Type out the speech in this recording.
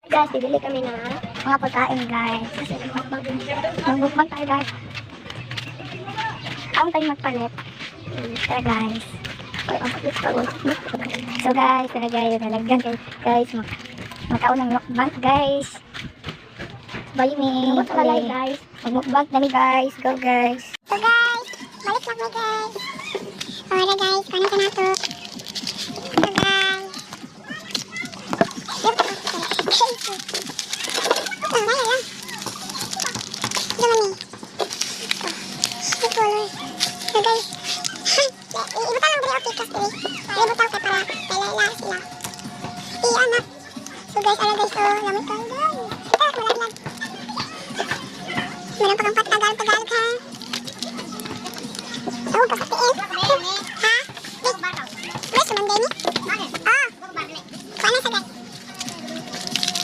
Guys, bibili kami na mga pagkain guys. Kasi mag-mukbang tayo guys. Ang tayo magpalit. Tara guys. So guys, tara guys. Nalagyan guys. Magkaon ng mukbang guys. Bye me. Guys. Mag-mukbang na guys. Go guys. So guys, balik na po guys. Ora guys, kanan ka na to. So guys. So guys, ibutang lang dali okay kasi ibutang kay para kailangan sila. Anak. So guys, ala guys, lamit ko guys. Kita ko lang. Meron pa kang Tagalog ha. Oh, kasatiin. Ha? Wait, sumanday ni?